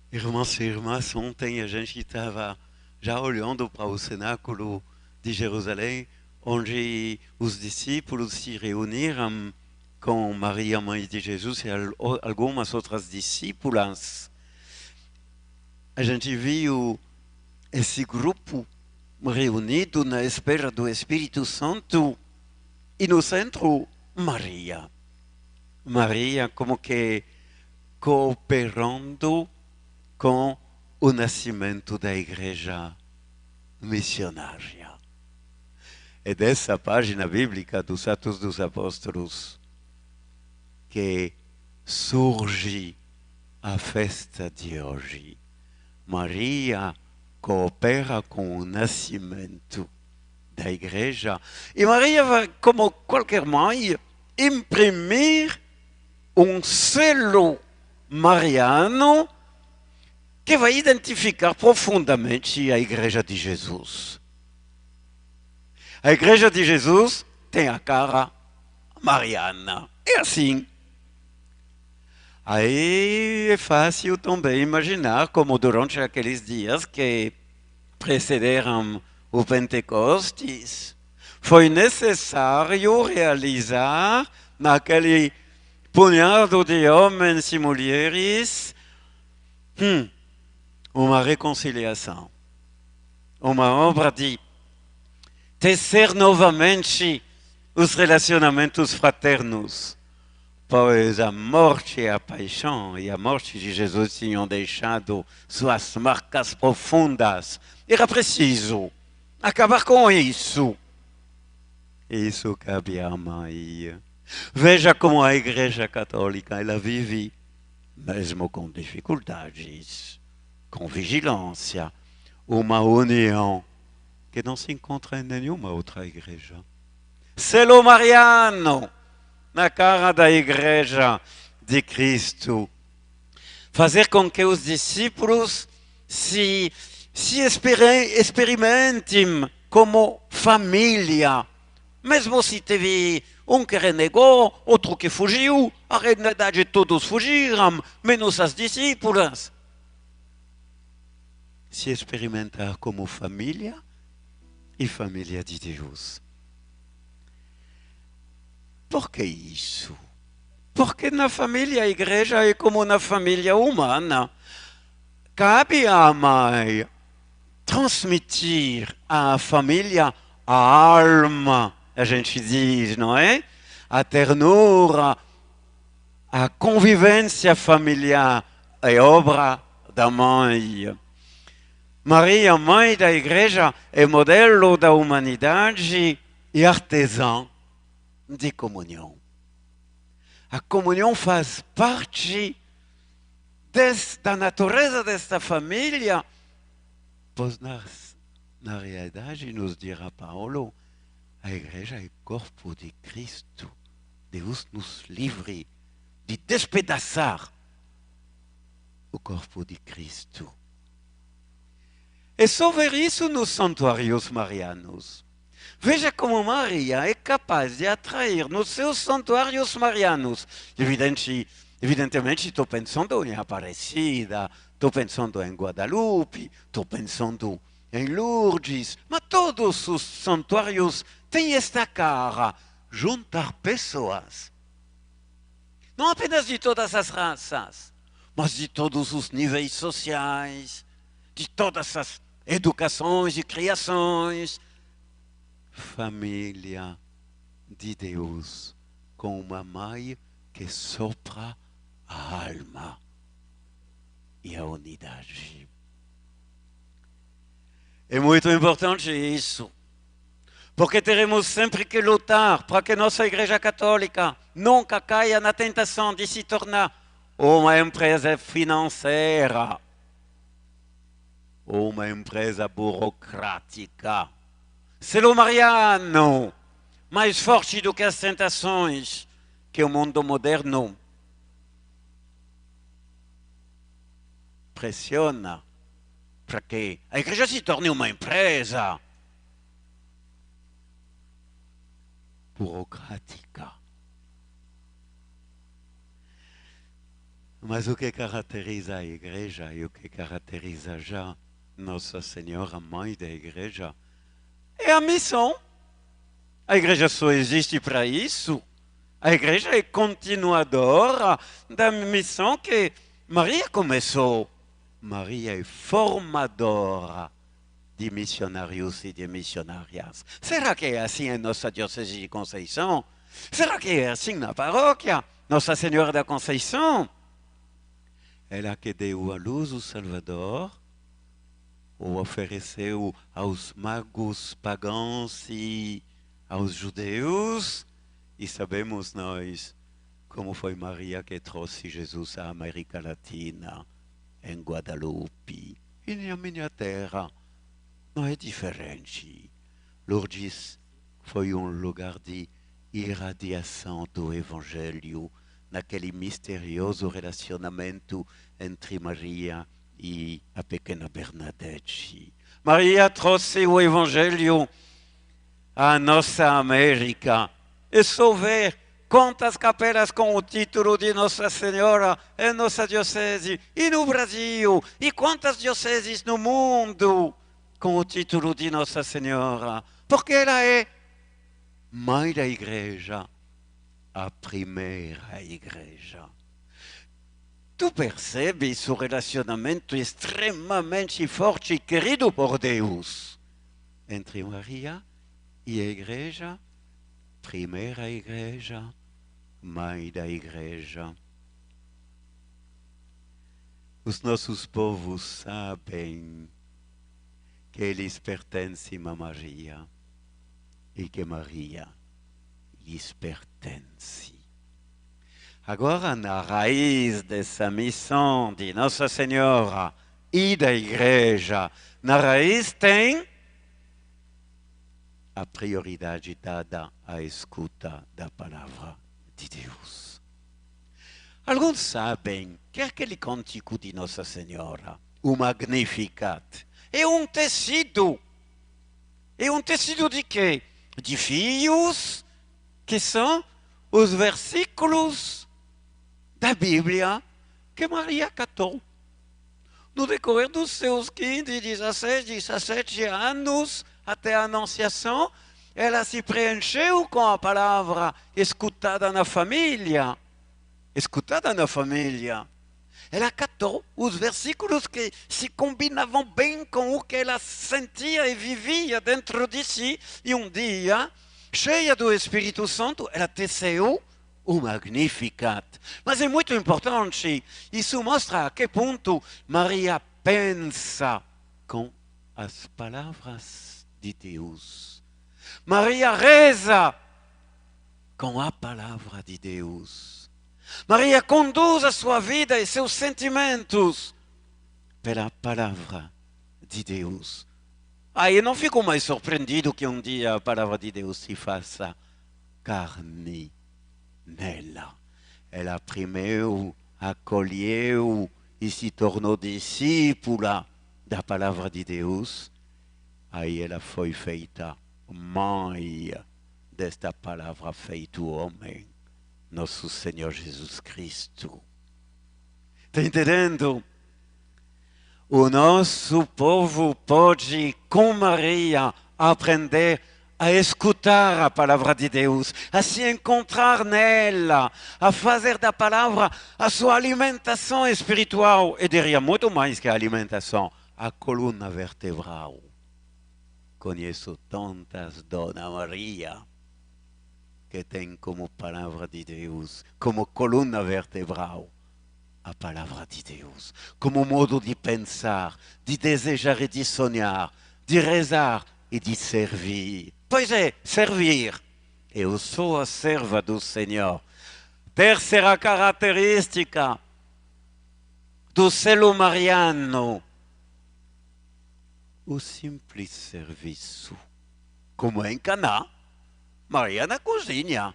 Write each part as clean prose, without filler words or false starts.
Irmãs, ontem a gente estava já olhando para o cenáculo de Jerusalém, onde os discípulos se reuniram com Maria, mãe de Jesus, e algumas outras discípulas. A gente viu esse grupo reunido na espera do Espírito Santo e no centro, Maria. Maria como que cooperando com o nascimento da igreja missionária. É dessa página bíblica dos Atos dos Apóstolos que surge a festa de hoje. Maria coopera com o nascimento da igreja e Maria vai, como qualquer mãe, imprimir um selo mariano que vai identificar profundamente a Igreja de Jesus. A Igreja de Jesus tem a cara mariana. É assim. Aí é fácil também imaginar como durante aqueles dias que precederam o Pentecostes, foi necessário realizar naquele punhado de homens e mulheres uma reconciliação, uma obra de tecer novamente os relacionamentos fraternos, pois a morte e a paixão e a morte de Jesus tinham deixado suas marcas profundas. Era preciso acabar com isso. Isso cabe à mãe. Veja como a Igreja Católica ela vive, mesmo com dificuldades, com vigilância, uma união que não se encontra em nenhuma outra igreja. Selo mariano na cara da igreja de Cristo. Fazer com que os discípulos se experimentem como família. Mesmo se teve um que renegou, outro que fugiu, a realidade todos fugiram, menos as discípulas. Se experimentar como família e família de Deus. Por que isso? Porque na família a igreja é como na família humana. Cabe à mãe transmitir à família a alma, a gente diz, não é? A ternura, a convivência familiar é obra da mãe. Maria, mãe da igreja, é modelo da humanidade e artesã de comunhão. A comunhão faz parte da natureza desta família, pois na realidade, nos dirá Paulo, a igreja é corpo de Cristo. Deus nos livre de despedaçar o corpo de Cristo. É só ver isso nos santuários marianos. Veja como Maria é capaz de atrair nos seus santuários marianos. Evidentemente, estou pensando em Aparecida, estou pensando em Guadalupe, estou pensando em Lourdes, mas todos os santuários têm esta cara, juntar pessoas. Não apenas de todas as raças, mas de todos os níveis sociais, de todas as educações e criações. Família de Deus, com uma mãe que sopra a alma e a unidade. É muito importante isso, porque teremos sempre que lutar para que nossa Igreja Católica nunca caia na tentação de se tornar uma empresa financeira ou uma empresa burocrática. Selo mariano, mais forte do que as tentações que o mundo moderno pressiona para que a igreja se torne uma empresa burocrática. Mas o que caracteriza a igreja e o que caracteriza já Nossa Senhora, Mãe da Igreja, é a missão. A igreja só existe para isso. A igreja é continuadora da missão que Maria começou. Maria é formadora de missionários e de missionárias. Será que é assim em nossa diocese de Conceição? Será que é assim na paróquia Nossa Senhora da Conceição? Ela que deu à luz o Salvador, ou ofereceu aos magos pagãos e aos judeus, e sabemos nós como foi Maria que trouxe Jesus à América Latina, em Guadalupe, e na minha terra. Não é diferente. Lourdes foi um lugar de irradiação do Evangelho, naquele misterioso relacionamento entre Maria e a pequena Bernadette. Maria trouxe o Evangelho à nossa América. É só ver quantas capelas com o título de Nossa Senhora em nossa diocese e no Brasil, e quantas dioceses no mundo com o título de Nossa Senhora, porque ela é Mãe da Igreja, a primeira Igreja. Tu percebes o relacionamento extremamente forte e querido por Deus entre Maria e a Igreja, primeira Igreja, Mãe da Igreja. Os nossos povos sabem que eles pertencem a Maria e que Maria lhes pertence. Agora, na raiz dessa missão de Nossa Senhora e da Igreja, na raiz tem a prioridade dada à escuta da palavra de Deus. Alguns sabem que aquele cântico de Nossa Senhora, o Magnificat, é um tecido. É um tecido de quê? De fios, que são os versículos da Bíblia que Maria catou. No decorrer dos seus 15, 16, 17 anos, até a Anunciação, ela se preencheu com a palavra escutada na família. Escutada na família. Ela catou os versículos que se combinavam bem com o que ela sentia e vivia dentro de si. E um dia, cheia do Espírito Santo, ela teceu o Magnificat. Mas é muito importante, isso mostra a que ponto Maria pensa com as palavras de Deus. Maria reza com a palavra de Deus. Maria conduz a sua vida e seus sentimentos pela palavra de Deus. Aí eu não fico mais surpreendido que um dia a palavra de Deus se faça carne nela. Ela primeiro acolheu e se tornou discípula da palavra de Deus. Aí ela foi feita mãe desta palavra feito homem, nosso Senhor Jesus Cristo. Está entendendo? O nosso povo pode, com Maria, aprender a escutar a palavra de Deus, a se encontrar nela, a fazer da palavra a sua alimentação espiritual. E diria muito mais que a alimentação, a coluna vertebral. Conheço tantas Dona Maria que tem como palavra de Deus, como coluna vertebral, a palavra de Deus, como modo de pensar, de desejar e de sonhar, de rezar e de servir. Pois é, servir. Eu sou a serva do Senhor. Terceira característica do selo mariano, o simples serviço, como em Caná. Maria na cozinha,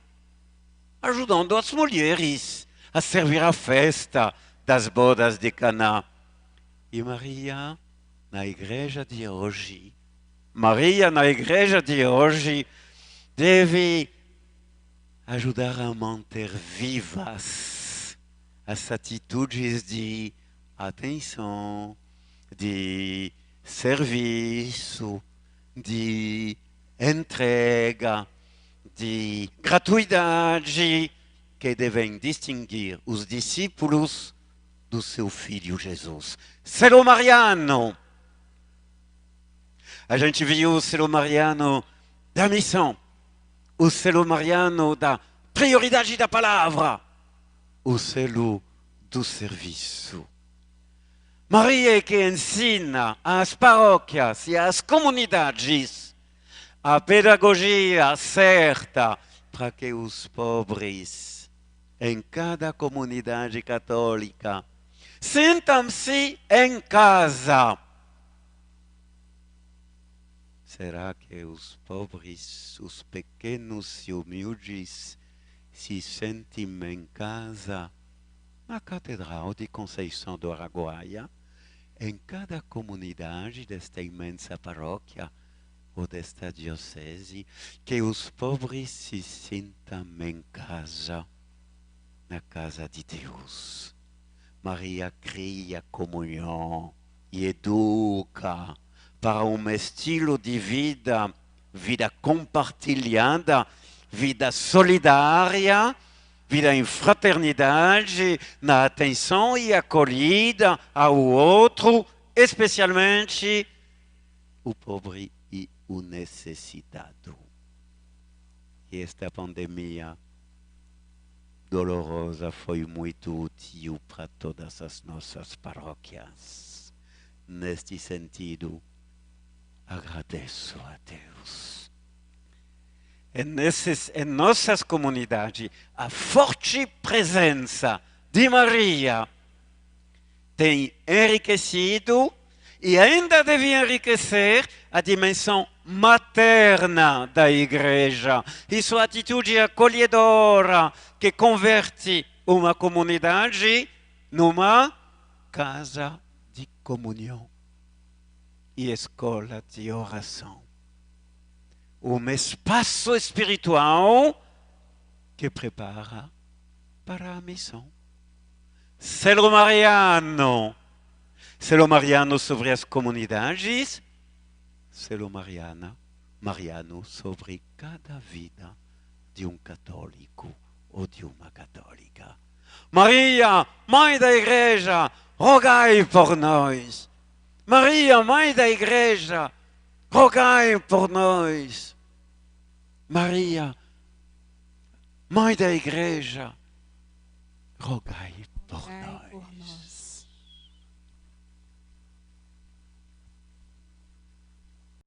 ajudando as mulheres a servir a festa das bodas de Caná. E Maria, na igreja de hoje, deve ajudar a manter vivas as atitudes de atenção, de serviço, de entrega, de gratuidade, que devem distinguir os discípulos do seu filho Jesus. Selo mariano. A gente viu o selo mariano da missão, o selo mariano da prioridade da palavra, o selo do serviço. Maria que ensina às paróquias e às comunidades a pedagogia certa para que os pobres em cada comunidade católica sintam-se em casa. Será que os pobres, os pequenos e humildes se sentem em casa na Catedral de Conceição do Araguaia, em cada comunidade desta imensa paróquia ou desta diocese, que os pobres se sintam em casa, na casa de Deus. Maria cria comunhão e educa para um estilo de vida, vida compartilhada, vida solidária, vida em fraternidade, na atenção e acolhida ao outro, especialmente o pobre e o necessitado. E esta pandemia dolorosa foi muito útil para todas as nossas paróquias. Neste sentido, agradeço a Deus. Em nossas comunidades, a forte presença de Maria tem enriquecido e ainda deve enriquecer a dimensão materna da Igreja e sua atitude acolhedora que converte uma comunidade numa casa de comunhão e escola de oração. Um espaço espiritual que prepara para a missão. Selo mariano. Selo mariano sobre as comunidades, selo mariano sobre cada vida de um católico ou de uma católica. Maria, Mãe da Igreja, rogai por nós. Maria, Mãe da Igreja, rogai por nós. Maria, Mãe da Igreja, rogai por nós.